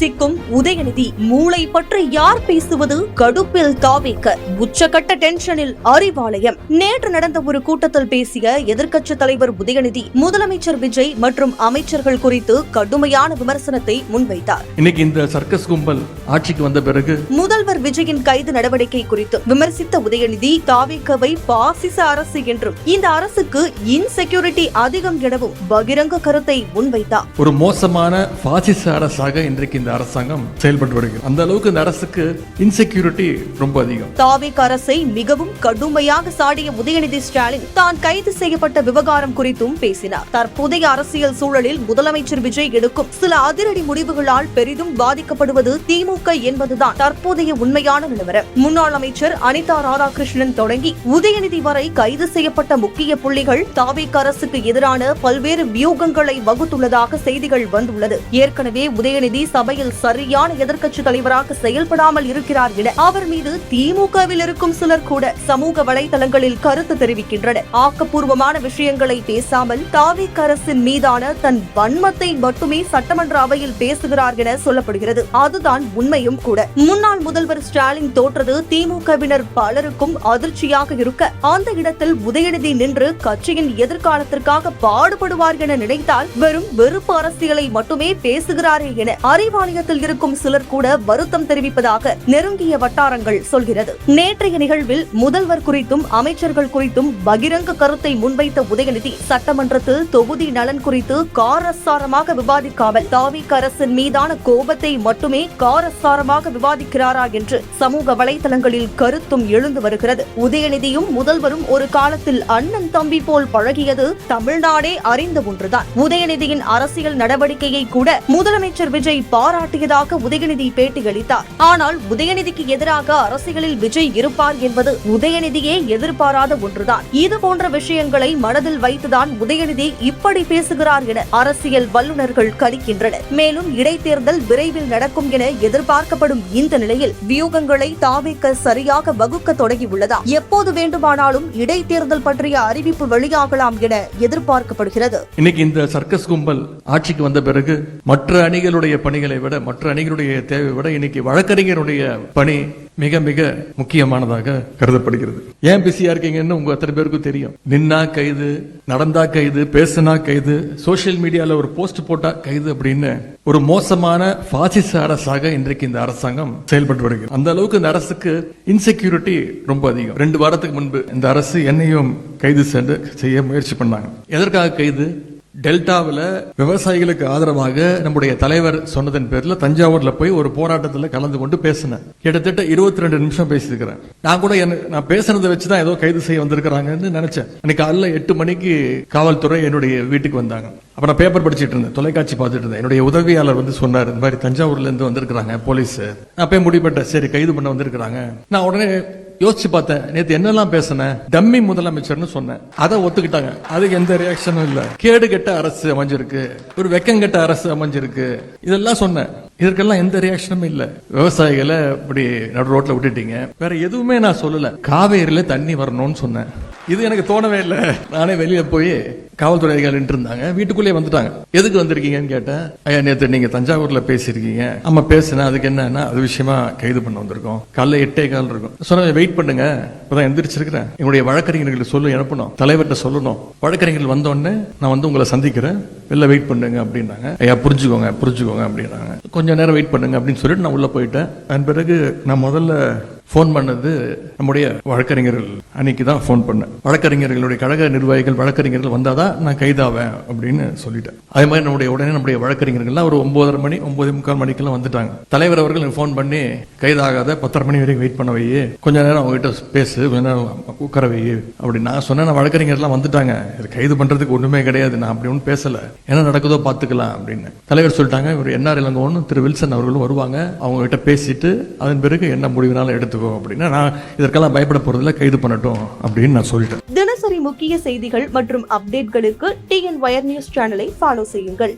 சிக்கும் உதயநிதி. மூளை பற்றி யார் பேசுவது? கடுப்பில் தாவேக்க. உச்சகட்ட டென்ஷனில் அறிவாலயம். நேற்று நடந்த ஒரு கூட்டத்தில் பேசிய எதிர்க்கட்சி தலைவர் உதயநிதி முதலமைச்சர் விஜய் மற்றும் அமைச்சர்கள் குறித்து கடுமையான விமர்சனத்தை முன்வைத்தார். இன்னைக்கு இந்த சர்க்கஸ் கும்பல் ஆட்சிக்கு வந்த பிறகு முதல்வர் விஜயின் கைது நடவடிக்கை குறித்து விமர்சித்த உதயநிதி தாவேக்கவை பாசிச அரசு என்றும் இந்த அரசுக்கு இன்செக்யூரிட்டி அதிகம் எனவும் பகிரங்க கருத்தை முன்வைத்தார். ஒரு மோசமான பாசிச அரசாக இன்றைக்கு இந்த அரசாங்கம் செயல்பட்டு வருகிறது. அந்த அளவுக்கு இந்த அரசுக்கு இன்செக்யூரிட்டி ரொம்ப அதிகம். தாவேக அரசை மிகவும் கடுமையாக சாடிய உதயநிதி ஸ்டாலின் தான் கைது செய்யப்பட்ட விவகாரம் குறித்தும் பேசினார். தற்போதைய அரசியல் சூழலில் முதலமைச்சர் விஜய் எடுக்கும் சில அதிரடி முடிவுகளால் பெரிதும் பாதிக்கப்படுவது திமுக என்பதுதான் தற்போதைய உண்மையான நிலவரம். முன்னாள் அமைச்சர் அனிதா ராதாகிருஷ்ணன் தொடங்கி உதயநிதி வரை கைது செய்யப்பட்ட முக்கிய புள்ளிகள் தாவேக அரசுக்கு எதிரான பல்வேறு வியூகங்களை வகுத்துள்ளதாக செய்திகள் வந்துள்ளது. ஏற்கனவே உதயநிதி சபையில் சரியான எதிர்க்கட்சி தலைவராக செயல்படாமல் இருக்கிறார் என அவர் மீது திமுகவில் இருக்கும் சிலர் கூட சமூக வலைதளங்களில் கருத்து தெரிவிக்கின்றனர். ஆக்கப்பூர்வமான விஷயங்களை பேசாமல் தாவேக அரசின் மீதான தன் வன்மத்தை மட்டுமே சட்டமன்ற அவையில் பேசுகிறார் என சொல்லப்படுகிறது. அதுதான் உண்மையும் கூட. முன்னாள் முதல்வர் ஸ்டாலின் தோற்றது திமுகவினர் பலருக்கும் அதிர்ச்சியாக இருக்க அந்த இடத்தில் உதயநிதி நின்று கட்சியின் எதிர்காலத்திற்காக பாடுபடுவார் என நினைத்தால் வெறும் வெறுப்பு அரசியலை மட்டுமே பேசுகிறாரே என அறிவாலயத்தில் இருக்கும் சிலர் கூட வருத்தம் தெரிவிப்பதாக நெருங்கிய வட்டாரங்கள் சொல்கிறது. நேற்றைய நிகழ்வில் முதல்வர் குறித்தும் அமைச்சர்கள் குறித்தும் பகிரங்க கருத்தை முன்வைத்த உதயநிதி சட்டமன்றத்தில் தொகுதி நலன் குறித்து காரசாரமாக விவாதிக்காமல் தாவேக அரசின் மீதான கோபத்தை மட்டுமே காரசாரமாக விவாதிக்கிறாரா என்று சமூக வலைதளங்களில் கருத்தும் எழுந்து வருகிறது. உதயநிதியும் முதல்வரும் ஒரு காலத்தில் அண்ணன் தம்பி போல் பழகியது தமிழ்நாடே அறிந்த ஒன்றுதான். உதயநிதியின் அரசியல் நடவடிக்கையை கூட முதலமைச்சர் விஜய் பாராட்டியதாக உதயநிதி பேட்டியளித்தார். ஆனால் உதயநிதிக்கு எதிராக அரசியலில் விஜய் இருப்பார் என்பது உதயநிதியே எதிர்பாராத ஒன்றுதான். இது போன்ற விஷயங்களை மனதில் வைத்துதான் உதயநிதி இப்படி பேசுகிறார் என அரசியல் வல்லுநர்கள் கணிக்கின்றனர். மேலும் இடைத்தேர்தல் விரைவில் நடக்கும் என எதிர்பார்க்கப்படும் இந்த நிலையில் வியூகங்களை தாவேக சரியாக வகுக்க தொடங்கியுள்ளதா? எப்போது வேண்டுமானாலும் இடைத்தேர்தல் பற்றிய அறிவிப்பு வெளியாகலாம் என எதிர்பார்க்கப்படுகிறது. இன்னைக்கு இந்த சர்க்கஸ் கும்பல் ஆட்சிக்கு வந்த பிறகு மற்ற அணிகளுடைய பணிகளை விட மற்ற அணிகளுடைய தேவை விட இன்னைக்கு வழக்கறிஞருடைய பணி மிக மிக முக்கியமானதாக கருதப்படுகிறது. ஏன் பிஸியா இருக்கீங்கன்னு உங்க அத்தனை பேருக்கும் தெரியும். நின்னா கைது, நடந்தா கைது, பேசினா கைது, சோசியல் மீடியால ஒரு போஸ்ட் போட்டா கைது அப்படின்னு ஒரு மோசமான பாசிச அரசாக இன்றைக்கு இந்த அரசாங்கம் செயல்பட்டு வருகிறது. அந்த அளவுக்கு இந்த அரசுக்கு இன்செக்யூரிட்டி ரொம்ப அதிகம். 2 வாரத்துக்கு முன்பு இந்த அரசு என்னையும் கைது செய்ய முயற்சி பண்ணாங்க. எதற்காக கைது? டெல்டாவில் விவசாயிகளுக்கு ஆதரவாக நம்முடைய தலைவர் சொன்னதன் பேர்ல தஞ்சாவூர்ல போய் ஒரு போராட்டத்தில் கலந்து கொண்டு பேசினேன். கிட்டத்தட்ட 22 நிமிஷம் பேசியிருக்கிறேன். நான் பேசுனதை வச்சுதான் ஏதோ கைது செய்ய வந்திருக்கிறாங்கன்னு நினைச்சேன். அன்னைக்கு காலைல 8 மணிக்கு காவல்துறை என்னுடைய வீட்டுக்கு வந்தாங்க. அப்ப நான் பேப்பர் படிச்சிட்டு இருந்தேன், தொலைக்காட்சி பார்த்துட்டு இருந்தேன். என்னுடைய உதவியாளர் வந்து சொன்னார், இந்த மாதிரி தஞ்சாவூர்ல இருந்து வந்திருக்கிறாங்க போலீஸ். நான் போய் முடிப்பட்டேன், சரி கைது பண்ண வந்திருக்கிறாங்க. நான் உடனே யோசிச்சு பார்த்தேன், நேத்து என்னெல்லாம் பேசினேன், டம்மி முதலமைச்சர்னு சொன்னேன். அதை ஒத்துக்கிட்டாங்க. அதுக்கு எந்த ரியாக்ஷனும் இல்ல. கேடு கெட்ட அரசு அமைஞ்சிருக்கு, ஒரு வெக்கங்கெட்ட அரசு அமைஞ்சிருக்கு, இதெல்லாம் சொன்னேன். இதற்கெல்லாம் எந்த ரியாக்ஷனும் இல்ல. விவசாயிகளை இப்படி நடு ரோட்ல விட்டுட்டீங்க, வேற எதுவுமே நான் சொல்லல. காவேரியில தண்ணி வரணும்னு சொன்னேன். இது எனக்கு தோணவே இல்லை. நானே வெளியில போய் காவல்துறை அதிகாரி இருந்தாங்க, வீட்டுக்குள்ளே வந்துட்டாங்க. எதுக்கு வந்திருக்கீங்கன்னு கேட்டேன். ஐயா நேத்து நீங்க தஞ்சாவூர்ல பேசிருக்கீங்க. ஆமா பேசுனேன். அதுக்கு என்னன்னா அது விஷயமா கைது பண்ண வந்திருக்கோம். காலைல 8:15 இருக்கும். சொன்ன வெயிட் பண்ணுங்க, இப்பதான் எந்திரிச்சிருக்கிறேன். என்னுடைய வழக்கறிஞர்களுக்கு சொல்லி அனுப்பணும், தலைவர்கிட்ட சொல்லணும். வழக்கறிஞர்கள் வந்த உடனே நான் வந்து உங்களை சந்திக்கிறேன், வெளில வெயிட் பண்ணுங்க அப்படின்னாங்க. ஐயா புரிஞ்சுக்கோங்க அப்படின்னாங்க. கொஞ்ச நேரம் வெயிட் பண்ணுங்க அப்படின்னு சொல்லிட்டு நான் உள்ள போயிட்டேன். அதன் பிறகு நான் முதல்ல போன் பண்ணது நம்முடைய வழக்கறிஞர்கள் அன்னைக்கு தான் போன் பண்ணேன். வழக்கறிஞர்களுடைய கழக நிர்வாகிகள் வழக்கறிஞர்கள் வந்தாதான் நான் கைதாவேன் அப்படின்னு சொல்லிட்டேன். அதே மாதிரி உடனே நம்முடைய வழக்கறிஞர்கள்லாம் ஒரு 9:30 மணி 9:45 மணிக்கெல்லாம் வந்துட்டாங்க. தலைவர் அவர்கள் எனக்கு போன் பண்ணி கைதாகாத 10:30 மணி வரைக்கும் வெயிட் பண்ண வை, கொஞ்ச நேரம் அவங்ககிட்ட பேசு, கொஞ்ச நேரம் உட்கார வை அப்படி நான் சொன்னேன். நான் வழக்கறிஞர்லாம் வந்துட்டாங்க, கைது பண்றதுக்கு ஒண்ணுமே கிடையாது, நான் அப்படி ஒன்றும் பேசல, என்ன நடக்குதோ பாத்துக்கலாம் அப்படின்னு தலைவர் சொல்லிட்டாங்க. இவர் என்ஆர் இளங்கோவனும் திரு வில்சன் அவர்களும் வருவாங்க, அவங்க கிட்ட பேசிட்டு அதன் பிறகு என்ன முடிவுனாலும் எடுத்துக்கோ அப்படின்னா, நான் இதற்கெல்லாம் பயப்பட போறதுல கைது பண்ணட்டும் அப்படின்னு நான் சொல்லிட்டேன். தினசரி முக்கிய செய்திகள் மற்றும் அப்டேட்களுக்கு TN Wire News சேனலை ஃபாலோ செய்யுங்கள்.